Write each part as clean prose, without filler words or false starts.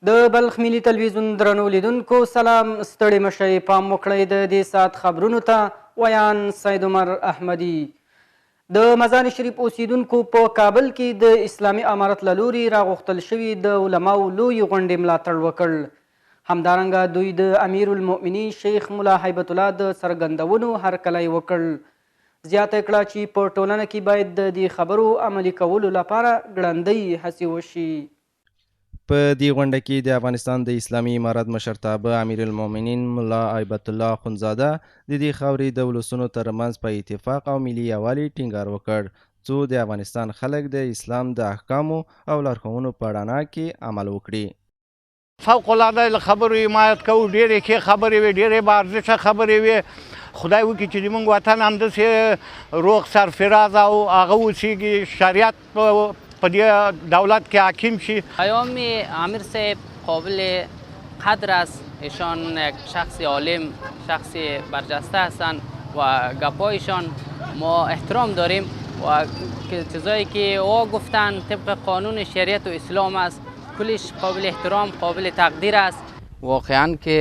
د بلخ ملي تلویزیون درنو لیدونکو سلام، ستړي مشئ، پام وکړئ د دې ساعت خبرونو ته. ویان سید عمر احمدي. د مزار شریف اوسیدونکو په کابل کې د اسلامي امارت له لوري راغوښتل شوي د علماو لوی غونډې ملاتړ وکړ. همدارنګه دوی د امیر المؤمنین شیخ ملا هیبت الله د څرګندونو هرکلی وکړ. زیاته کړه چې په ټولنه کې باید د دې خبرو عملي کولو لپاره ګړندۍ هڅې وشي. په دې غونډه کې د افغانستان د اسلامي امارت مشرتابه امیر المؤمنین ملا هیبت الله اخندزاده د دې خاورې د ولسونو ترمنځ په اتفاق او ملي یووالي ټینګار وکړ څو د افغانستان خلک د اسلام د احکامو او لارښوونو په رڼا کې عمل وکړي. فوق العاده له خبرو حمایت کوو، ډېرې ښې خبرې وې، ډېرې با ارزښته خبرې وې. خدای وکړي چې زموږ وطن همداسې روغ سرفراز او هغه اوسیږي، شریعت په دې دولت که حاکم شي. پیام امیر صاحب قابل قدر است. ایشان یک شخص عالم، شخص برجسته هستند و گپایشان ما احترام داریم و چیزایی که او گفتن طبق قانون شریعت و اسلام است کلش قابل احترام، قابل تقدیر است. واقعا که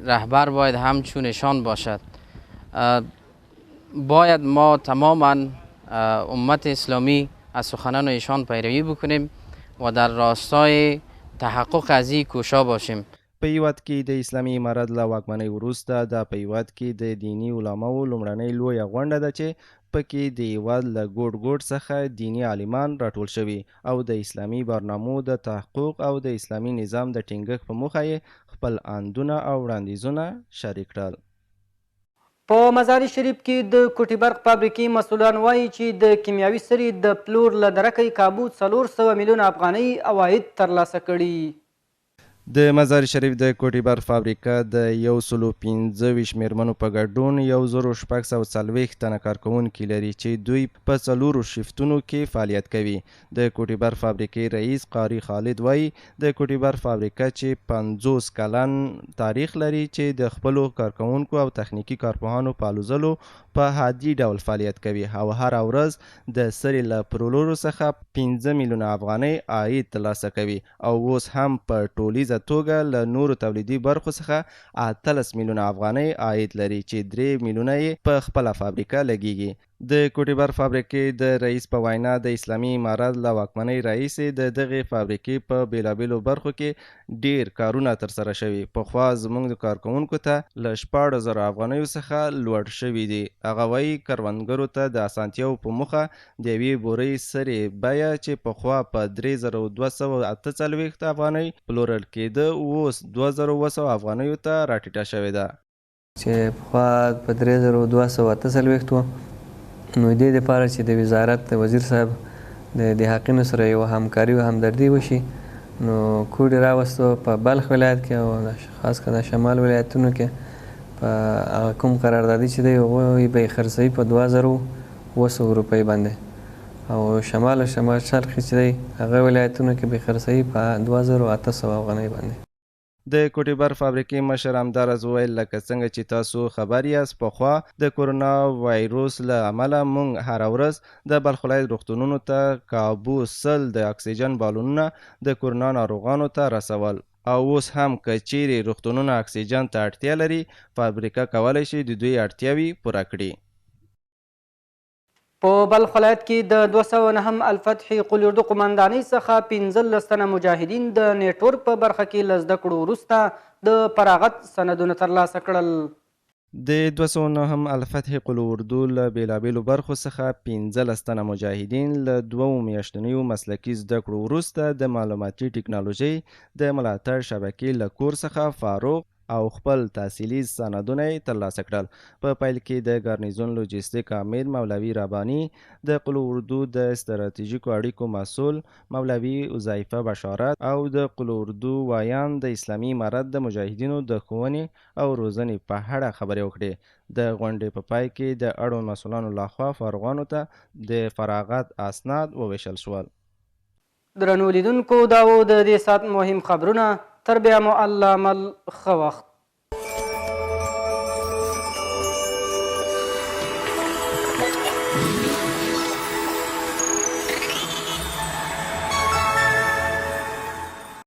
رهبر باید همچون ایشان باشد. باید ما تماما امت اسلامی از سخنان ایشان پیروی بکنیم و در راستای تحقق از این کوشا باشیم. په هیواد کې د اسلامي امارت له واکمنۍ وروسته د په هیواد کې د دیني علماو لومړنۍ لویه غونډه ده چې پکې د هیواد له ګوټ ګوټ څخه دیني عالمان راټول شوي او د اسلامي برنامو د تحقق او د اسلامي نظام د ټینګښت په موخه یې خپل اندونه او وړاندیزونه شریک کړل. په مزار شریف کې د کوټي برق فابریکې مسؤلان وایي چې د کیمیاوي سرې د پلور له درکه کابو 400 میلیون افغانۍ عواید ترلاسه کړي. د مزار شریف د کوټي برق فابریکه د 125 میرمنو په ګډون 1640 تنه کارکوونکي لري چې دوی په 4 شفتونو کې فعالیت کوي. د کوټي برق فابریکې رئیس قاری خالد وایي د کوټي برق فابریکه چې 50 کلن تاریخ لري چې د خپلو کارکوونکو او تخنیکي کارپوهانو په الوزلو په عادي ډول فعالیت کوي او هر ورځ د سرې له پلورلو څخه 15 میلیونه افغانۍ عاید ترلاسه کوي او اوس هم په ټولیزه توګه له نورو تولیدي برخو څخه 18 میلیونه افغانۍ عاید لري چې 3 میلیونه یې په خپله فابریکه لګیږي. د کوټي برق فابریکې د رئیس په وینا د اسلامي امارت له واکمنۍ راهیسې د دغې فابریکې په بیلابیلو برخو کې ډیر کارونه ترسره شوي. پخوا زموږ کارکوونکو ته له 14,000 افغانیو څخه لوړ شوي دي. هغه وایي کروندګرو ته د اسانتیاو په موخه د یوې بورۍ سرې بیه چې پخوا په 3248 افغانۍ پلورل کېده اوس 2200 افغانیو ته راټیټه شوې ده. چې پخوا په 3248 و نو دې دپاره چې د وزارت د وزیر صاحب د حقینو سره یو همکاري او همدردي وشي نو کوډ راوستو په بلخ ولایت کې او خاص کر د شمال ولایتونو کې په کوم قراردادي چې دی هغوی به یې خرڅوي په 2200 روپۍ باندې او شمال شرق چې دی هغه ولایتونو کې به یې خرڅوي په 2800 افغانۍ باندې. د کوټي برق فابریکې مشر همدارز وویل لکه څنګه چې تاسو خبر یاست پخوا د کورونا وایروس له امله موږ هره ورځ د بلخ ولایت روغتونونو ته کابو 100 د اکسیجن بالونونه د کورونا ناروغانو ته رسول او اوس هم که چیرې روغتونونه اکسیجن ته اړتیا لري فابریکه کولی شي د دوی اړتیاوې پوره کړي. په بلخ ولایت کې د 209 الفتح قل اردو قمندانۍ څخه 15 تنه مجاهدین د نیټورک په برخه کې له زده کړو وروسته د فراغت سندونه ترلاسه کړل. د 209 الفتح قل اردو له بیلابیلو برخو څخه 15 تنه مجاهدین له 2 میاشتنیو مسلکي زده کړو وروسته د معلوماتي ټکنالوژۍ د ملاتړ شبکې له کور څخه فارغ او خپل تحصیلي سندونه یې ترلاسه کړل. په پیل کې د ګارنیزون لوجستیک امیر مولوي رباني، د قل اردو د استراتیژیکو اړیکو مسؤل مولوي حذیفه بشارت او د قل اردو وایان د اسلامي امارت د مجاهدینو د ښوونې او روزنې په اړه خبرې وکړې. د غونډې په پای کې د اړوند مسؤلانو لخوا فارغانو ته د فراغت اسناد وویشل شول. درنو لیدونکو دا و د دې ساعت مهم خبرونه. تر بیا مو الله مل ښه وخت.